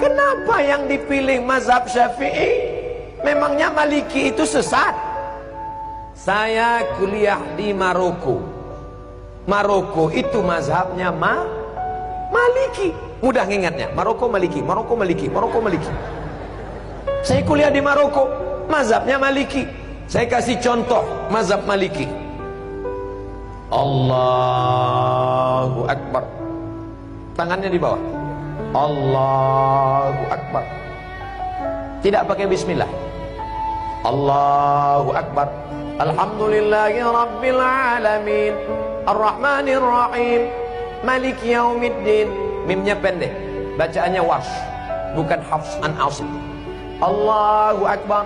kenapa yang dipilih mazhab Syafi'i? Memangnya Maliki itu sesat? Saya kuliah di Maroko. Maroko itu mazhabnya Maliki. Mudah ngingatnya, Maroko Maliki, Maroko Maliki, Maroko Maliki. Saya kuliah di Maroko, mazhabnya Maliki. Saya kasih contoh mazhab Maliki. Allahu Akbar. Tangannya di bawah. Allahu Akbar. Tidak pakai bismillah. Allahu Akbar. Alhamdulillahi Rabbil Alamin, Ar-Rahmanir Rahim, Maliki Yaumiddin. Mimnya pendek, bacaannya warsh, bukan Hafs an Asim. Allahu Akbar.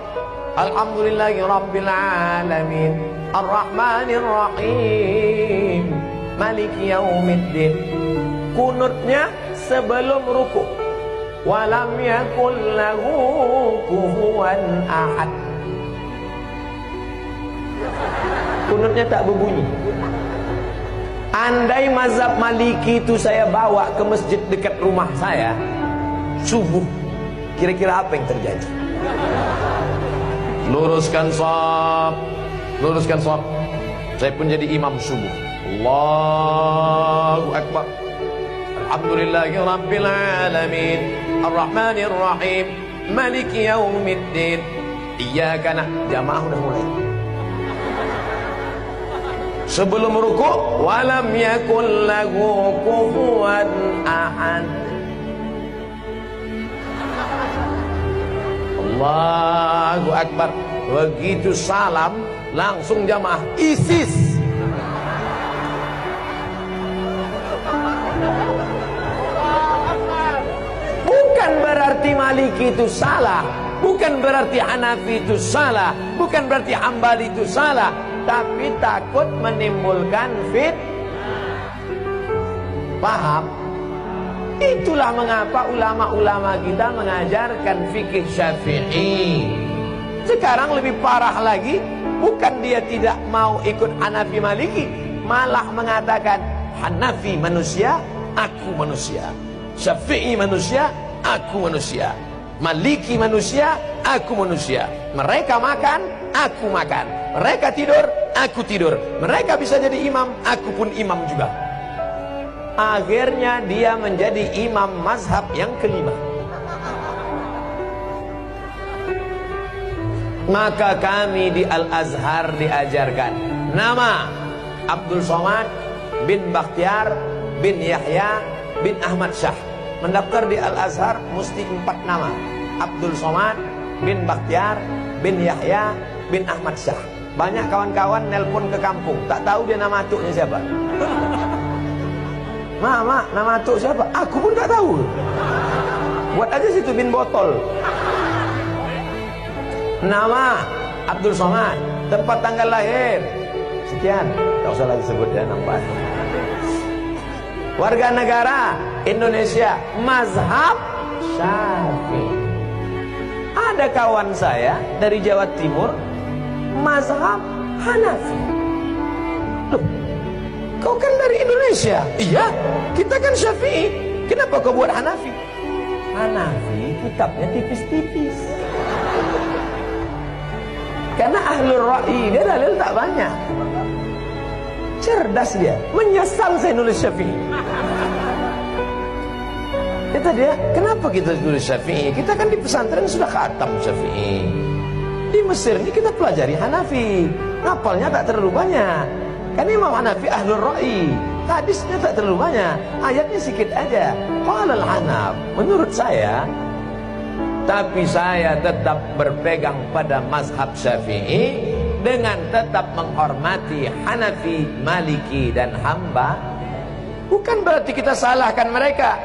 Alhamdulillahi Rabbil Alamin, Ar-Rahmanir Rahim, Maliki Yaumiddin. Kunutnya sebelum ruku. Walam yakul lahu kufuwan ahad. Kunutnya tak berbunyi. Andai mazhab Maliki itu saya bawa ke masjid dekat rumah saya subuh, kira-kira apa yang terjadi? Luruskan shaf, luruskan shaf. Saya pun jadi imam subuh. Allahu Akbar. Alhamdulillahi Rabbil Alamin, Ar-Rahmanir Rahim, Maliki Yaumiddin. Iyyaka na'budu. Jamaah udah mulai. Sebelum ruku', walam yakul lahu kufuwan ahad. Allahu Akbar. Begitu salam, langsung jamaah ISIS. Bukan berarti Maliki itu salah, bukan berarti Hanafi itu salah, bukan berarti Hambali itu salah, tapi takut menimbulkan paham? Itulah mengapa ulama-ulama kita mengajarkan fikih Syafi'i. Sekarang lebih parah lagi, bukan dia tidak mau ikut Hanafi Maliki, malah mengatakan Hanafi manusia, aku manusia. Syafi'i manusia, aku manusia. Maliki manusia, aku manusia. Mereka makan, aku makan. Mereka tidur, aku tidur. Mereka bisa jadi imam, aku pun imam juga. Akhirnya dia menjadi imam mazhab yang kelima. Maka kami di Al-Azhar diajarkan nama Abdul Somad bin Bakhtiar bin Yahya bin Ahmad Syah. Mendaftar di Al-Azhar mesti 4 nama. Abdul Somad bin Bakhtiar bin Yahya bin Ahmad Syah. Banyak kawan-kawan nelpon ke kampung, tak tahu dia nama atuknya siapa. Mak, nama atuk siapa? Aku pun tak tahu. Buat aja situ bin botol. Nama Abdul Somad, tempat tanggal lahir sekian, tak usah lagi sebut ya, nampak. Warga negara Indonesia, mazhab Syafi'i. Ada kawan saya dari Jawa Timur, mazhab Hanafi. Loh, kau kan dari Indonesia? Iya, kita kan Syafi'i. Kenapa kau buat Hanafi? Hanafi kitabnya tipis-tipis. Karena ahlul ra'i, dia dalil tak banyak. Cerdas dia, menyesal saya nulis Syafi'i. Kata dia, kenapa kita nulis Syafi'i? Kita kan di pesantren sudah khatam Syafi'i. Di Mesir ini kita pelajari Hanafi, ngapalnya tak terlalu banyak. Kan Imam Hanafi ahlul ra'i, hadisnya tak terlalu banyak, ayatnya sedikit aja. Qalal Hanaf, menurut saya. Tapi saya tetap berpegang pada mazhab Syafi'i dengan tetap menghormati Hanafi, Maliki dan Hamba. Bukan berarti kita salahkan mereka.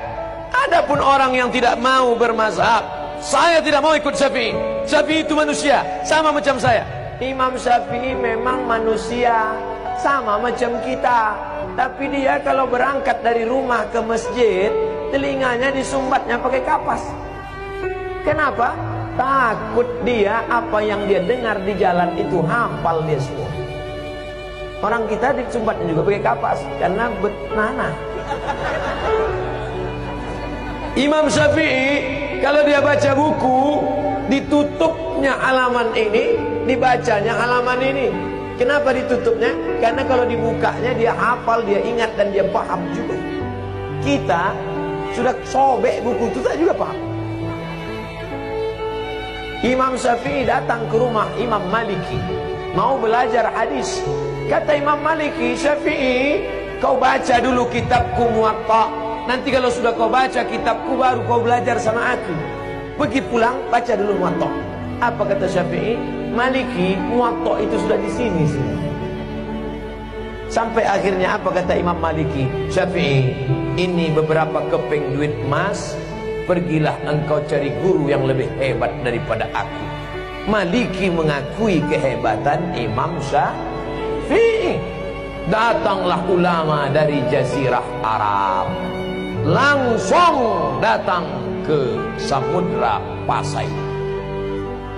Adapun orang yang tidak mau bermazhab, saya tidak mau ikut Syafi'i. Syafi'i itu manusia, sama macam saya. Imam Syafi'i memang manusia, sama macam kita. Tapi dia kalau berangkat dari rumah ke masjid, telinganya disumbatnya pakai kapas. Kenapa? Takut dia apa yang dia dengar di jalan itu hafal dia semua. Orang kita disumbatnya juga pakai kapas karena betnana. Imam Syafi'i Kalau dia baca buku, ditutupnya halaman ini, dibacanya halaman ini. Kenapa ditutupnya? Karena kalau dibukanya dia hafal, dia ingat dan dia paham juga. Kita sudah sobek buku itu tak juga paham. Imam Syafi'i datang ke rumah Imam Maliki, mau belajar hadis. Kata Imam Maliki, Syafi'i, kau baca dulu kitabku Muwatta. Nanti kalau sudah kau baca kitabku, baru kau belajar sama aku. Pergi pulang, baca dulu Muwatta. Apa kata Syafi'i? Maliki, Muwatta itu sudah di sini. Sampai akhirnya apa kata Imam Maliki? Syafi'i, ini beberapa keping duit emas. Pergilah engkau cari guru yang lebih hebat daripada aku. Maliki mengakui kehebatan Imam Syafi'i. Datanglah ulama dari Jazirah Arab, langsung datang ke Samudra Pasai.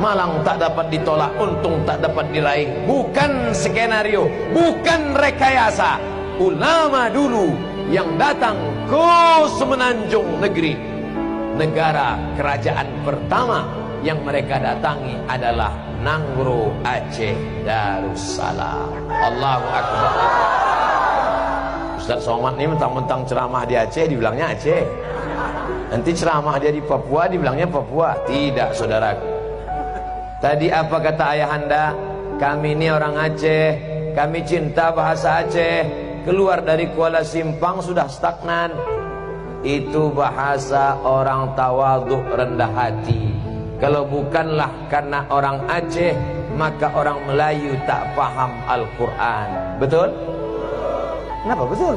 Malang tak dapat ditolak, untung tak dapat diraih. Bukan skenario, bukan rekayasa. Ulama dulu yang datang ke Semenanjung Negeri. Negara kerajaan pertama yang mereka datangi adalah Nanggro Aceh Darussalam. Allahu Akbar. Ustaz Somad ini mentang-mentang ceramah di Aceh dibilangnya Aceh. Nanti ceramah dia di Papua dibilangnya Papua. Tidak, saudaraku. Tadi apa kata ayahanda? Kami ini orang Aceh, kami cinta bahasa Aceh. Keluar dari Kuala Simpang sudah stagnan. Itu bahasa orang tawaduk, rendah hati. Kalau bukanlah karena orang Aceh, maka orang Melayu tak paham Al-Quran. Betul? Kenapa betul?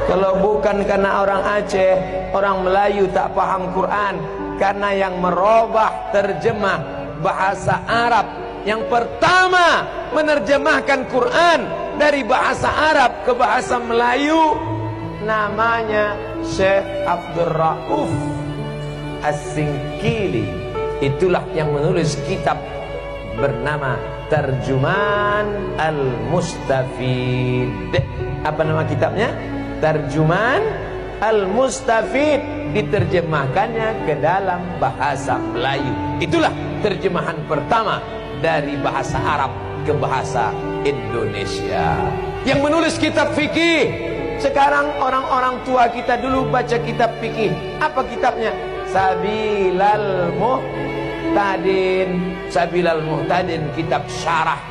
Kalau bukan karena orang Aceh, orang Melayu tak paham Quran. Karena yang merubah terjemah bahasa Arab, yang pertama menerjemahkan Quran dari bahasa Arab ke bahasa Melayu, namanya Syekh Abdul Rauf As-Singkili. Itulah yang menulis kitab bernama Tarjuman Al-Mustafid. Apa nama kitabnya? Tarjuman Al-Mustafid. Diterjemahkannya ke dalam bahasa Melayu. Itulah terjemahan pertama dari bahasa Arab ke bahasa Indonesia. Yang menulis kitab fikih. Sekarang orang-orang tua kita dulu baca kitab fikih. Apa kitabnya? Sabilal Muhtadin. Sabilal Muhtadin, kitab syarah,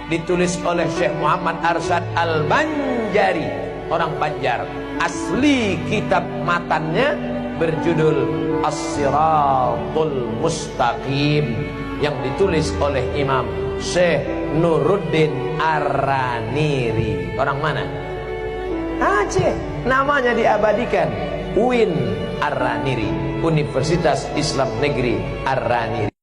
ditulis oleh Syekh Muhammad Arsyad Al-Banjari, orang Banjar. Asli kitab matannya berjudul As-Siratul Mustaqim, yang ditulis oleh Imam Syekh Nuruddin Ar-Raniri. Orang mana? Aceh. Namanya diabadikan, UIN Ar-Raniri, Universitas Islam Negeri Ar-Raniri.